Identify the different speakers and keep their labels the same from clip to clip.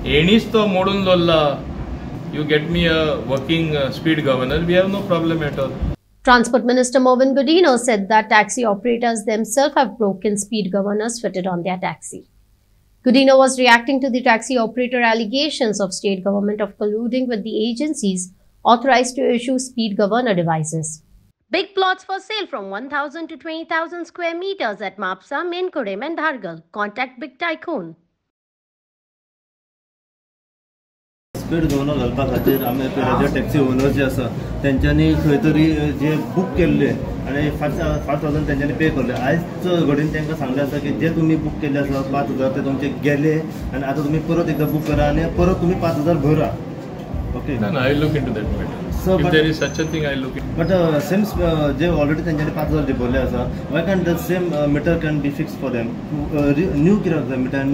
Speaker 1: एणीच तो मोडून दवरला. You get me a working speed governor, we have no problem at all.
Speaker 2: Transport Minister Mervyn Godino said that taxi operators themselves have broken speed governors fitted on their taxi. Godino was reacting to the taxi operator allegations of state government of colluding with the agencies authorized to issue speed governor devices. Big plots for sale from 1,000 to 20,000 square meters at Mapsa, Menkodem and Dhargal. Contact Big Tycoon.
Speaker 3: Speed governor घालपा खातीर आमी जे taxi owner जे आसा तेंच्यांनी खंय तरी जे बूक केल्ले आनी 5,000 तेंच्यांनी पे केल्ले. आयज घडीन तांकां सांगलें आसा की जे तुमी बूक केल्ले आसा 5,000 ते तुमचे गेले आनी आतां तुमी परत एकदां बूक करा आनी परत तुमी 5,000 भरा. Okay,
Speaker 1: I look into that matter. So if there is such a thing, I look into.
Speaker 3: But same जे ऑलरेडी तेंच्यांनी 5,000 दिवले आसा, why can't the same meter can be fixed for them? New कित्याक meter?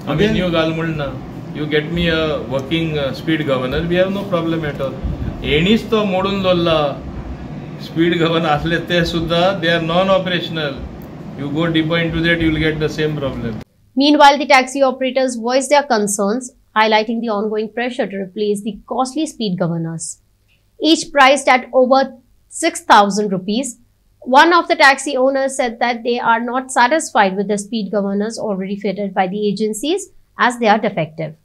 Speaker 1: आमी new घाल म्हणना. You get me a working speed governor, we have no problem at all. एणीच तो मोडून दवरला. स्पीड गव्हर्नर असले ते सुद्धा they are non-operational. You go deeper into that, you will get the same problem.
Speaker 2: Meanwhile, the taxi operators voiced their concerns, highlighting the ongoing pressure to replace the costly speed governors. Each priced at over 6,000 rupees. One of the taxi owners said that they are not satisfied with the speed governors already fitted by the agencies as they are defective.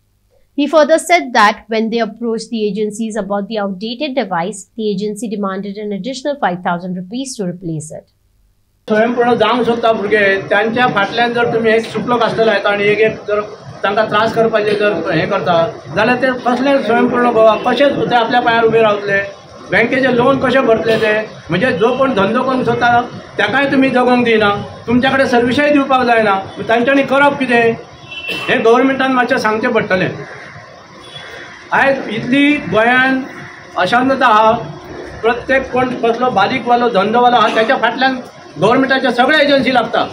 Speaker 2: He further said that when they approached the agencies about the outdated device, the agency demanded an additional 5,000 rupees to replace it.
Speaker 4: स्वयंपूर्ण जावंक सोदता भुरगे त्यांच्या फाटल्यान जर तुम्ही एक सुपलो कास्टलो येता आणि एक जर तांकां त्रास करपाचे जर हें करता जाल्यार ते कसले स्वयंपूर्ण गोवा कशे ते आपल्या पांयार उबे रावतले. बँकेचे लोन कशे भरतले ते म्हणजे जो कोण धंदो करूंक सोदता ताकाय तुमी जगोंक दिना. तुमच्या कडेन सर्विसय दिवपाक जायना. तांच्यांनी करप कितें हें गव्हर्मेंटान मातशें सांगचें पडटलें. आयज इतली गोंयान अशांतता आहा. प्रत्येक कोण कसलो बारीकवालो धंदोवालो आहा त्याच्या फाटल्यान गव्हर्मेंटाच्या सगळ्या एजन्सी लागता.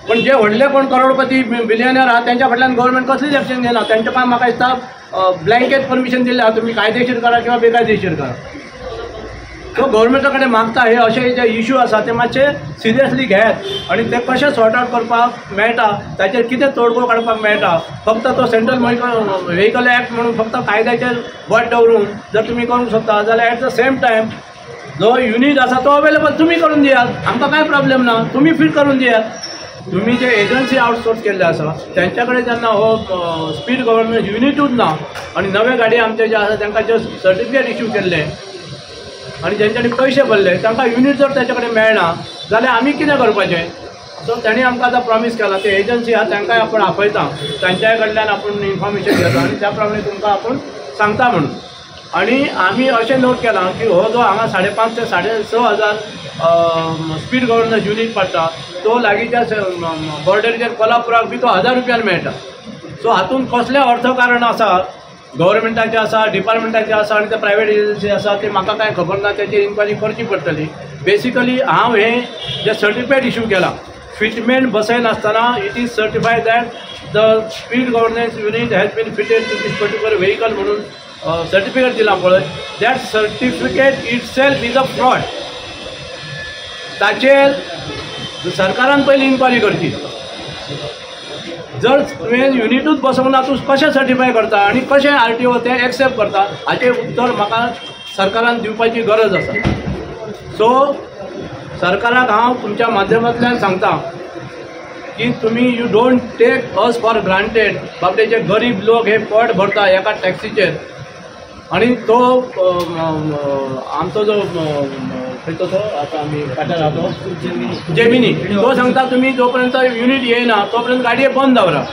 Speaker 4: पण जे व्हडले कोण करोडपती बिलियनर आहा त्यांच्या फाटल्यान गव्हर्मेंट कसलीच एक्शन घेना. त्यांच्या पाय म्हाका दिसता ब्लँकेट परमिशन दिल्लें आहा तुमी कायदेशीर करा किंवा बेकायदेशीर करा. तो गव्हर्मेंटा कडेन मागता हे अशे जे इश्यू आसा ते मातशे सिरियसली घेयात आनी ते कशे सॉर्ट आउट करपाक मेळटा ताचेर कितें तोडगो काडपाक मेळटा. फक्त तो सेंट्रल व्हेहिकल एक्ट म्हणून फक्त कायद्याचेर बोट दवरून जर तुमी करूंक सोदता जाल्यार एट द सेम टायम जो युनिट आसा तो अवेलेबल तुमी करून दियात. आमकां कांय प्रॉब्लेम ना. तुमी फिट करून दियात. तुम्ही जे एजन्सी आउटसोर्स केल्ले आसा त्यांच्याकडे जेन्ना हो स्पीड गव्हर्नमेंट युनिटूच ना आनी नवे गाडी आमचे जे आसा तांकां जे सर्टिफिकेट इश्यू केल्ले आनी जेंच्यांनी पयशे भरले तांकां युनिट जर ताचे कडेन मेळना जाल्यार आमी कितें करपाचें. सो तांणी आमकां आतां प्रॉमीस केला ते एजन्सी आहा तांकांय आपण आपयता. तांच्याय कडल्यान आपूण इन्फॉर्मेशन घेता आनी त्या प्रमाणे तुमकां आपूण सांगता म्हणून. आनी आमी अशें नोट केलां की हो जो हांगा 5,500 ते 6,500 स्पीड गव्हर्नर युनिट पडटा तो लागींच्या बॉर्डरीचेर कोल्हापुराक बी तो 1,000 रुपयान मेळटा. सो हातूंत कसलें अर्थकारण आसा गव्हर्मेंटाचें आसा डिपार्टमेंटाचें आसा आनी ते प्रायवेट एजन्सी आसा ते म्हाका कांय खबर ना. तेची इन्क्वायरी करची पडटली. बेसिकली हांव हें जे सर्टिफिकेट इश्यू केलां फिटमेंट बसयनासतना it is certified that the speed governance unit has been fitted to these particular vehicle म्हणून सर्टिफिकेट दिलां पळय. That certificate itself is a fraud. ताचेर सरकारान पयली इन्क्वायरी करची. जर तुवें युनिटूच बसोवंक ना तूं कशें सर्टिफाय करता आनी कशें RTO तें एक्सेप्ट करता हाचें उत्तर म्हाका सरकारान दिवपाची गरज आसा. सो सरकाराक हांव तुमच्या माध्यमांतल्यान सांगता की तुमी you don't take us for granted. बाबडेचे गरीब लोक हे पट भरता एका टॅक्सीचेर आनी तो आमचो जो खंयचो तो आतां आमी फाटल्यान आहा तो जेमिनी तो सांगता तुमी जो पर्यंत युनिट येयना तो पर्यंत गाडये बंद दवरा.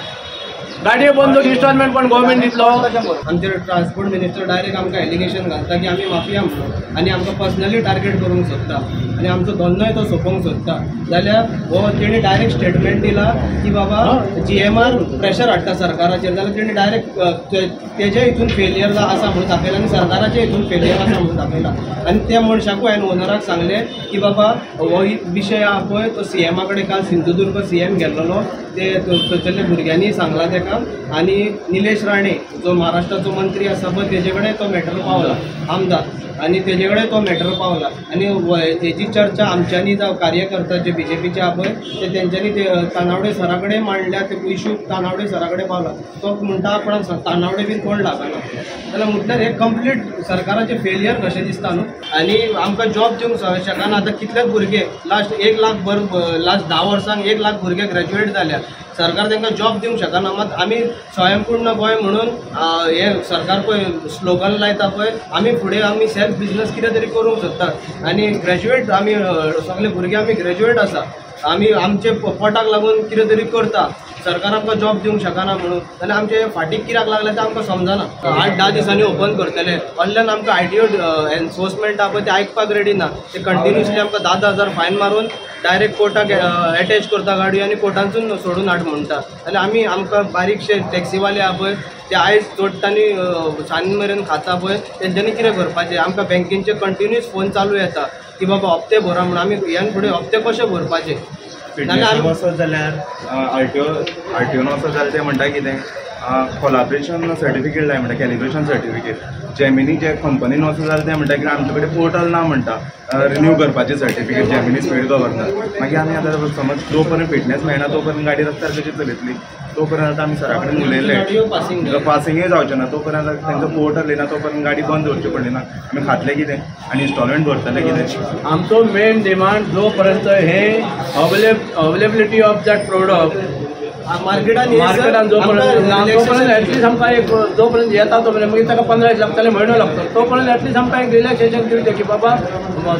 Speaker 4: गाडये बंद इन्स्टॉलमेंट पण गव्हर्मेंट दितलो.
Speaker 5: आमचे ट्रान्सपोर्ट मिनिस्टर डायरेक्ट आमकां एलिगेशन घालता की आमी माफिया म्हणून आनी आमकां पर्सनली टार्गेट करूंक सोदता आनी आमचो धंदोय तो सोंपोवंक सोदता. जाल्यार हो तेणी डायरेक्ट स्टेटमेंट दिला की बाबा GMR प्रेशर हाडटा सरकाराचेर जाल्यार तेणी डायरेक्ट तेजे हितून फेलियर आसा म्हणून दाखयला आनी सरकाराचे हितून फेलियर आसा म्हणून दाखयला. आनी त्या मनशाकूय हांवें ओनराक सांगलें की बाबा हो विशय आहा पळय तो CMा कडेन काल सिंधुदुर्ग CM गेल्लो ते थंयसरल्या भुरग्यांनी सांगला ताका ताका आणि निलेश राणे जो महाराष्ट्राचो मंत्री आसा पळय तेजे कडेन तो मॅटर पावला आमदार आणि तेजे कडेन तो मॅटर पावला आणि हेची चर्चा आमच्यांनी जावं कार्यकर्ता जे बीजेपीचे आहा पळय ते तेंच्यांनी ते तानावडे सरा कडेन मांडल्या ते इशू तानावडे सरा कडेन पावला तो म्हणटा आपण तानावडे बीन कोण लागना जाल्यार म्हटल्यार हे कंप्लीट सरकाराचे फेलियर कशें दिसता न्हू आणि आमकां जॉब दिवंक शकना आतां कितलेच भुरगे लास्ट 1 लाख लास्ट 10 वर्सांक 1 लाख भुरगे ग्रॅज्युएट जाल्या सरकार तांकां जॉब दिवंक शकना मात आमी स्वयंपूर्ण गोंय म्हणून हे सरकार पळय स्लोगन लायता पळय आमी फुडें आमी सेल्फ बिजनस कितें तरी करूंक सोदतात आनी ग्रॅज्युएट आमी सगळे भुरगे आमी ग्रॅज्युएट आसा आमी आमचे पोटाक लागून कितें तरी करता सरकार आमकां जॉब दिवंक शकना म्हणून जाल्यार आमचे फाटीक कित्याक लागलें तें आमकां समजना 8-10 दिसांनी ओपन करतले असल्यान आमकां ITO एनफोर्समेंट आहा पळय ते आयकपाक रेडी ना ते कंटिन्युअसली आमकां 10,000 फायन मारून डायरेक्ट कोर्टाक एटॅच करता गाडी आनी कोर्टांतून सोडून हाड म्हणटा जाल्यार आमी आमकां बारीकशे टॅक्सीवाले आहा पळय ते आयज जोडटानी सांज मेरेन खाता पळय तेंच्यांनी कितें करपाचें आमकां बँकेचे कंटिन्युअस फोन चालू येता की बाबा हप्ते भरा म्हणून आमी ह्यान फुडें हप्ते कशे भरपाचे
Speaker 6: वचत जाल्यार आरटीओन वचत जाल्यार ते म्हणटा कितें कोलॅबरेशन सर्टिफिकेट जाय म्हणटा कॅलिब्रेशन सर्टिफिकेट जेमिनी जे कंपनीन वचत जाल्यार ते म्हणटा की आमचे कडेन पोर्टल ना म्हणटा रिन्यू करपाचें सर्टिफिकेट जेमिनी स्पीड गव्हर्नर मागीर आमी आतां समज जो पर्यंत फिटनेस मेळना तो पर्यंत गाडी रस्त्यार कशी चलयतली तो पर्यंत आतां आमी सरा कडेन उलयले पासिंगूय जावचें ना तो पर्यंत तांचो पोर्टल येना तो पर्यंत गाडी बंद दवरची पडली ना आमी खातले कितें आनी इन्स्टॉलमेंट भरतले कितें
Speaker 4: आमचो मेन डिमांड जो पर्यंत हे अवेलेबिलिटी ऑफ दॅट प्रोडक्ट मार्केटान जो पर्यंत एटलीस्ट आमकां एक जो पर्यंत येता तो पर्यंत मागीर ताका 15 दीस लागतले म्हयनो लागतो तो पर्यंत एटलीस्ट आमकां एक रिलॅक्सेशन दिवचें की बाबा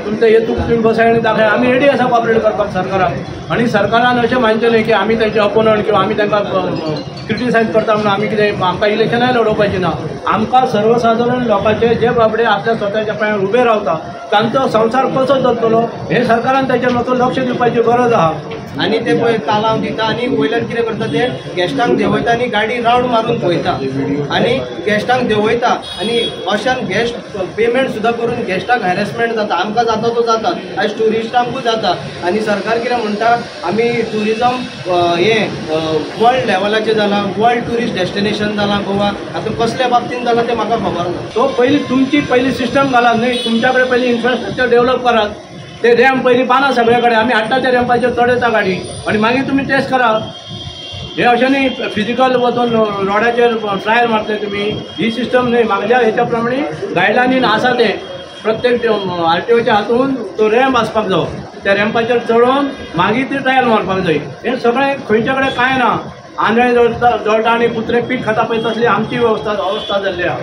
Speaker 4: तुमचें हेतूक तुम्ही बसाय आनी दाखय आमी रेडी आसा कॉपरेट करपाक सरकाराक आनी सरकारान अशें मानचें न्हय की आमी तेंचे अपोनंट किंवा आमी तांकां क्रिटिसायज करता म्हणून आमी कितें आमकां इलेक्शनाय लडोवपाचें ना आमकां सर्वसाधारण लोकांचे जे बाबडे आपल्या स्वताच्या पांयार उबे रावता तांचो संवसार कसो चलतलो हे सरकारान ताचेर मातसो लक्ष दिवपाची गरज आहा
Speaker 5: आणि ते पळय कालाव दिता आणि वयल्यान कितें करता ते गॅस्टांक देंवयता आनी गाडी रावंड मारून पळयता आनी गॅस्टांक देंवयता आनी अशान गॅस्ट पेमेंट सुद्दां करून गॅस्टाक हॅरेसमेंट जाता आमकां जाता तो जाता आयज ट्युरिस्टांकूय जाता आनी सरकार कितें म्हणटा आमी ट्युरिजम हे वर्ल्ड लेवलाचेर जाला वर्ल्ड ट्युरिस्ट डेस्टिनेशन जाला गोवा आतां कसल्या बाबतींत जाला तें म्हाका खबर ना
Speaker 4: तो तुमची पयली सिस्टम घालात न्हय तुमच्या कडेन पयली इन्फ्रास्ट्रक्चर डेव्हलप करात ते रॅम्प पयली बांदा सगळे कडेन आमी हाडटा त्या रॅम्पाचेर चड येता गाडी आनी मागीर तुमी टेस्ट करा हे अशें न्ही फिजिकल वचून रोडाचेर ट्रायल मारता तुमी ही सिस्टम न्हय म्हाज्या हेच्या प्रमाणे गायडलायनीन आसा ते प्रत्येक RTOच्या हातून तो रॅम्प आसपाक जाय त्या रॅम्पाचेर चडोवन मागीर ती ट्रायल मारपाक जाय हें सगळें खंयच्या कडेन कांय ना आंधळे जळटा आनी कुत्रे पीठ खाता पळय तसली आमची अवस्था जाल्ली आहा